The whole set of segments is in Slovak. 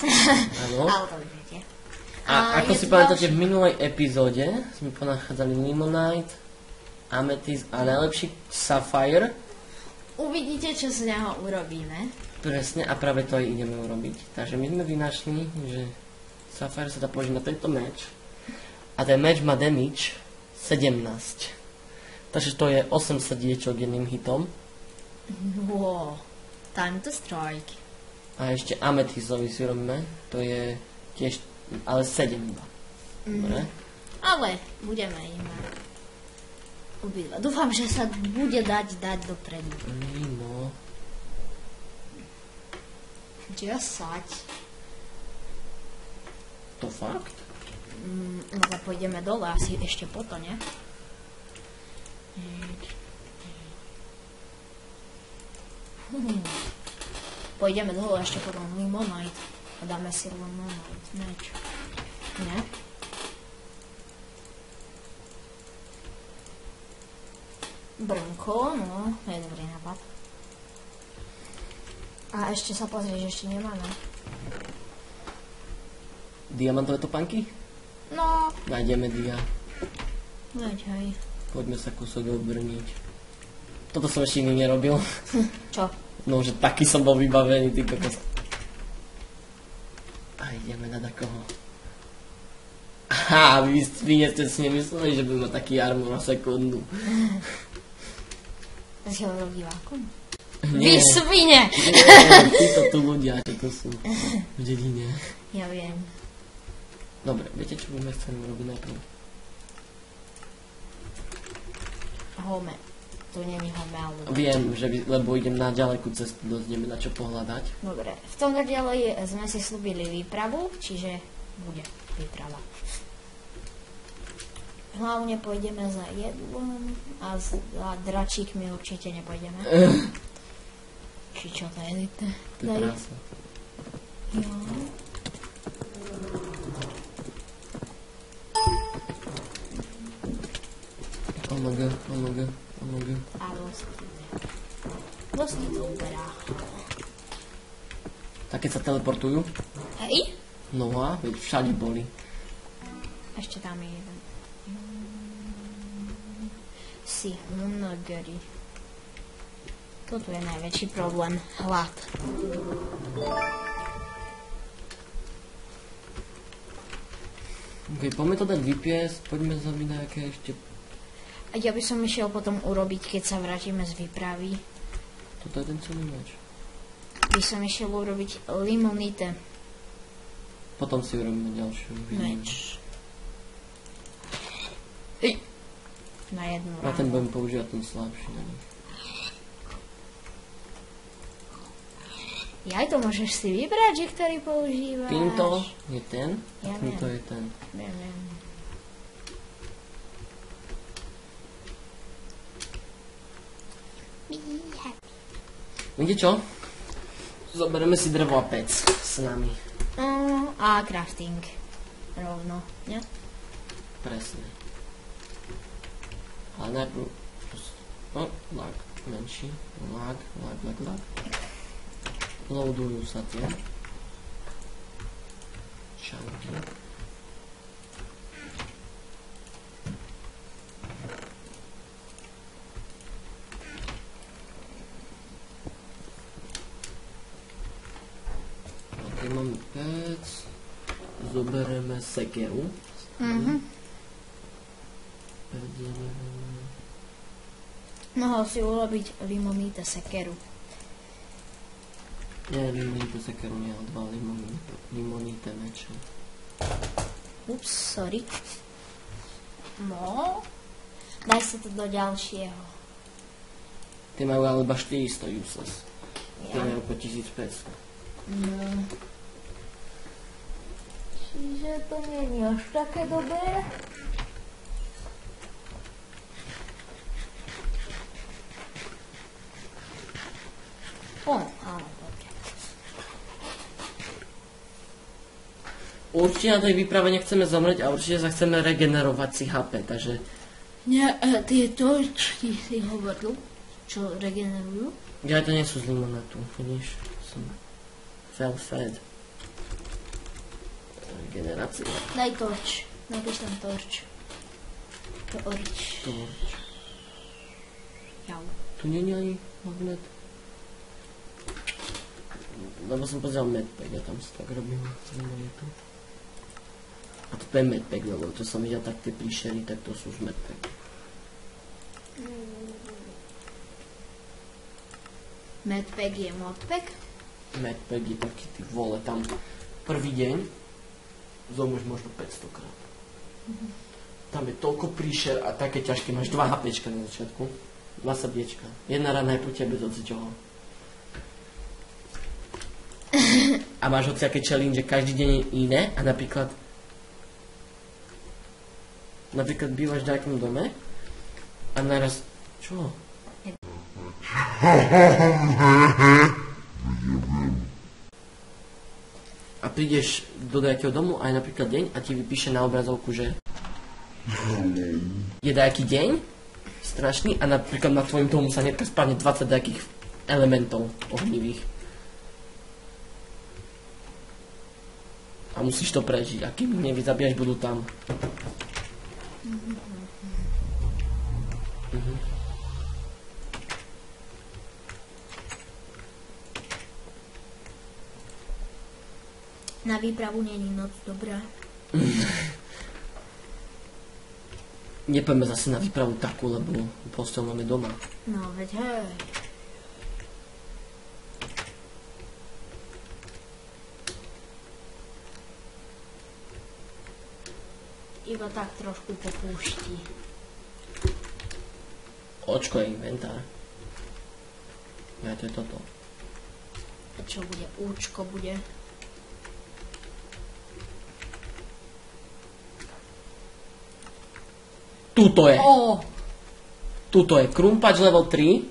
Áno. Ale to viete. A ako si pamätáte, v minulej epizóde sme ponachádzali Limonite, Amethyst a najlepší Sapphire. Uvidíte, čo z neho urobíme. Presne, a práve to aj ideme urobiť. Takže my sme vynašli, že Sapphire sa dá použiť na tento meč. A ten meč má damage 17. Takže to je 8 srdiečok jedným hitom. Wow. Time to strike. A ešte Amethystovi si robíme. To je tiež, ale 7 iba. Dobre? Ale budeme im obidva. Dúfam, že sa bude dať dopredu. No. 10. To fakt? No tak pôjdeme dole, asi ešte po to, ne? Pôjdeme dole ešte potom Limonite. A dáme si Limonite meč. Ne? Brnko, no, je dobrý nápad. A ešte sa pozrieš, ešte nemáme. Diamantové topánky? No, Nájdeme dia. veď hej. Poďme sa kúsok obrniť. Toto som ešte nikdy nerobil. Čo? No, že taký som bol vybavený, ty kokos. A ideme na takoho. Aha, vy ste si nemysleli, že budeme taký armor na sekundu. To si hovoril divákom? Nie. Vy svine! Nie, títo tu ľudia, čo to sú v dedine. Ja viem. Dobre, viete, čo budeme chceli robiť najprv? Home. Tu není home, ale... Viem, že lebo idem na ďalekú cestu, dosť ideme na čo pohľadať. Dobre, v tomto diele sme si slúbili výpravu, čiže bude výprava. Hlavne pôjdeme za jedlom a za dračíkmi určite nepôjdeme. Či čo to je? To je krása. Jo. Omg. A dosť to uberá. Tak keď sa teleportujú? Hej? No a veď všade boli. Ešte tam je jeden. Si hungry. Toto je najväčší problém. Hlad. Ok, poďme to dať vypiesť, poďme zabiť nejaké ešte... A ja by som išiel potom urobiť, keď sa vrátime z výpravy. Toto je ten celý meč. By som išiel urobiť limonite. Potom si urobíme ďalšiu. Meč. Hej. Na jednu A ten ránu. budem používať ten slabší. Jaj, to môžeš si vybrať, že ktorý používaš. Týmto je ten, Ja a týmto viem. je ten. Viem. Viete čo? Zoberieme si drevo a pec s nami. A crafting. Rovno, ne? Presne. Ale najprv... lag. Menší. Lag. Loadujú sa tie. Čanky. Ok, máme pec. Zobereme sekeru. Pec zobereme. Mohol si urobiť limonite sekeru. Nie, limonite sekeru, nie, dva limonite meče. Ups, sorry. No. Daj sa to do ďalšieho. Tie majú ale iba 400 useless. Tie Ja. majú po 1500. No. Čiže to nie je až také dobré. Áno, dobre. Určite na tej výprave nechceme zomrieť a určite sa chceme regenerovať si HP, takže... Nie, tie točky si hovoril, čo regenerujú. Ja to nie sú z limonátu, vidíš? Som fed. Generácia. Daj torč. Napíš tam torč. Torč. Jau. Tu nie je ani magnet. Lebo som pozeral medpack, ja tam si tak robím. Je tu. A toto je medpack, lebo to som videl tak tie príšery, tak to sú už medpack. Medpack je modpack? Medpack je taký, ty vole, tam prvý deň zomrieš možno 500 krát. Tam je toľko príšer a také ťažké, máš 2 HPčka na začiatku, 2 srdiečka. Jedna rana je po tebe bez hocičoho. A máš hociaké challenge, že každý deň je iné a napríklad bývaš v nejakom dome a naraz, čo? A prídeš do nejakého domu aj napríklad deň a ti vypíše na obrazovku, že je nejaký deň strašný a napríklad na tvojom domu sa netká správne 20 nejakých elementov ohnivých. A musíš to prežiť. A kým nevyzabíjaš, budú tam. Na výpravu není noc dobrá. Nepojme zase na výpravu takú, lebo postel máme doma. No veď hej. Iba tak trošku po púšti. Očko je inventár. Ja to je toto. A čo bude? Účko bude. Tuto je. Ó! Tuto je. Krumpač level 3.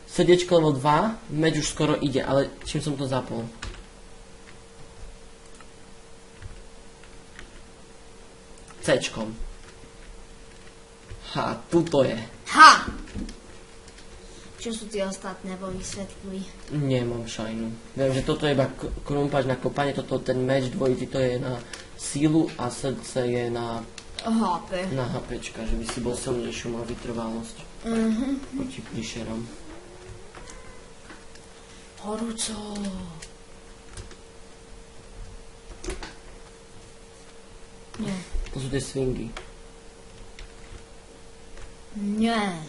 Srdiečko level 2. Meč už skoro ide, ale čím som to zapol? C-čkom. Ha, tuto je. Ha! Čo sú tie ostatné, bo vysvetlili? Nemám šajnu. Viem, že toto je iba krumpač na kopanie, toto ten meč dvojitý, to je na sílu a srdce je na HP. na HPčka, že by si bol silnejší, mal vytrvalosť. Proti príšerom. Horúco. Nie. To sú tie swingy. Nie.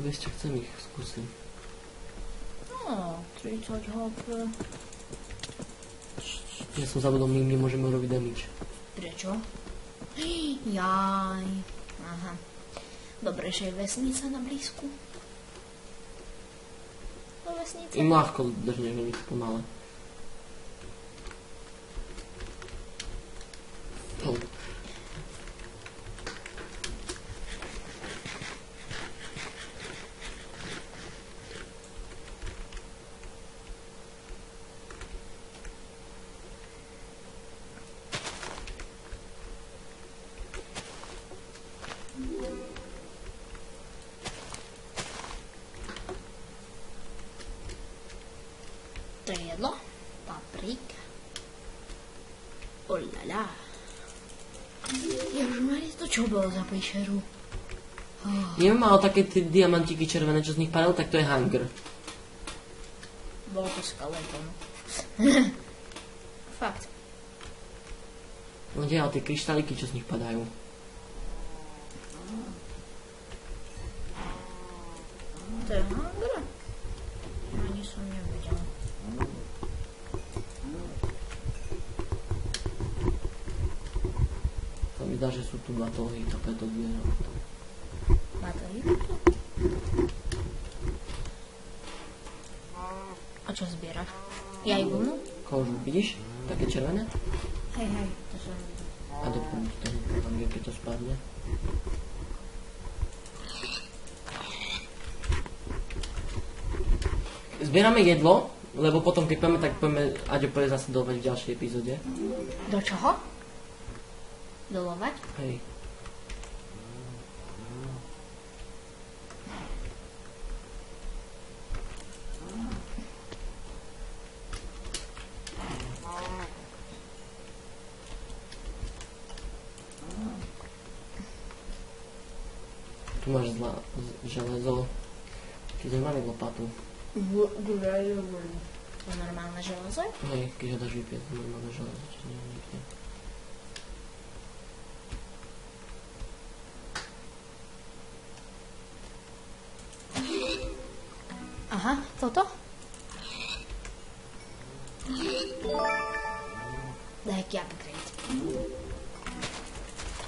Vieš čo, chcem ich skúsiť. No, 30 HP. Ja som zabudol, my nemôžeme robiť damage. Prečo? Jaj. Aha. Dobre, že je vesnica na blízku. Do vesnice. Im ľahko držne, že to pomalé. Oh. To je jedlo. Paprika. Olala. Ježišmarie, to čo bolo za príšeru? Neviem, ale také tie diamantíky červené, čo z nich padajú, tak to je hunger. Bol to skeleton. Fakt. No nie, ale tie kryštáliky, čo z nich padajú. To je hunger? Ani som nevedel. To mi dá, že sú tu batohy, takéto zviera. Má to ísť? A čo zbieraš? Jaj vlnu? Kožu, vidíš? Také červené? Hej, to som videl. A doplň to, keď to spadne. Zbierame jedlo, lebo potom keď pôjdeme, tak pôjdeme Aďo povie zase dolovať v ďalšej epizóde. Do čoho? Dolovať? Hej. máš železo, keď nemáme lopatu. To normálne železo? Hej, keď ho dáš vypieť, to normálne železo, čo nie vypne. Aha, toto? Jaký upgrade.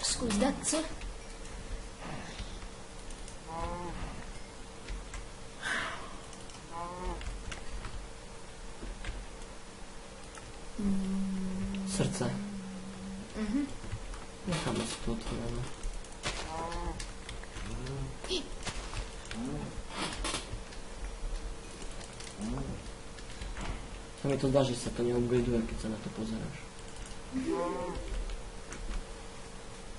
Skús dať si. Srdce. Necháme si to otvorené. Sa mi to zdá, že sa to neupgraduje, keď sa na to pozeráš.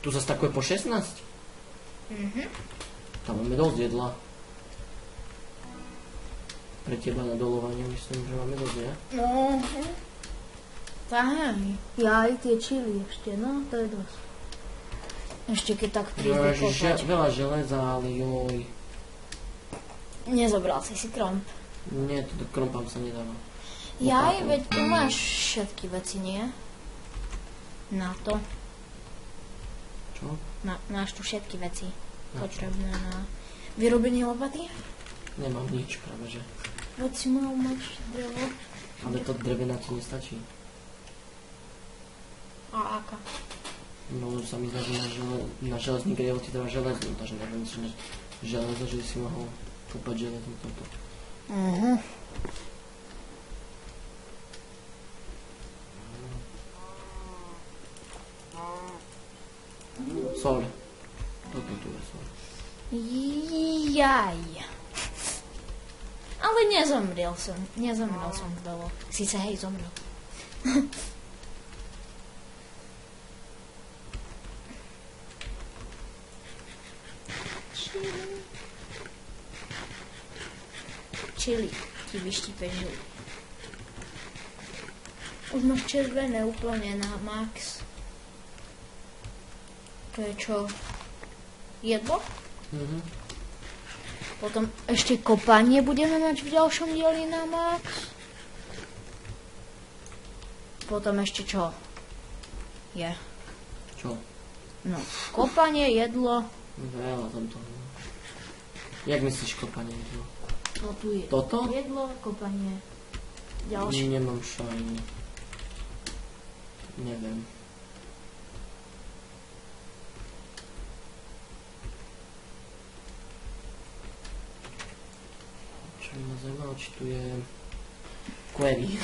Tu sa stakuje po 16? Tam máme dosť jedla. Pre teba na dolovanie myslím, že máme dosť, nie? No, tak, ja aj tie čili ešte, no, to je dosť. Ešte keď tak príde kopať. Veľa železa, ale joj. Nezobral si kromp. Nie, to krompám sa nedáva. Jaj, veď tu máš všetky veci, nie? Na to. Čo? Máš tu všetky veci potrebné na vyrobenie lopaty? Nemám nič, práve že. Veď si mal mať drevo. Ale to drevena ti nestačí. A aká? No sa mi zdá, že na železný grejl ti treba železnú, takže neviem, či na železo, že si mohol kúpať železnú toto. Sol. Toto tu je sol. Jaj. Ale nezomrel som vdalo. Sice hej, zomrel. Čili ti vyštípe žily. Už máš červené úplne na max. To je čo? Jedlo? Potom ešte kopanie budeme mať v ďalšom dieli na max. Potom ešte čo? Je. Čo? No, kopanie, jedlo. Veľa tam toho. Jak myslíš kopanie jedlo? To tu je. Toto? Jedlo, kopanie. Ďalšie. Nemám šajnu. Neviem. Čo by ma zaujímalo, či tu je query.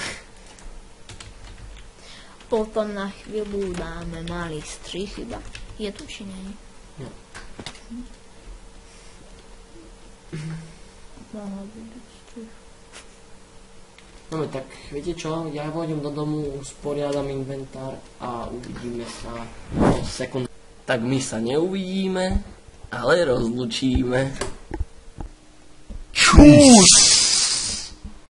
Potom na chvíľu dáme malý strich iba. Je tu či nie? Nie. Mohol by byť strich. No tak, viete čo? Ja pôjdem do domu, usporiadam inventár a uvidíme sa o sekund. Tak my sa neuvidíme, ale rozlučíme. Čus!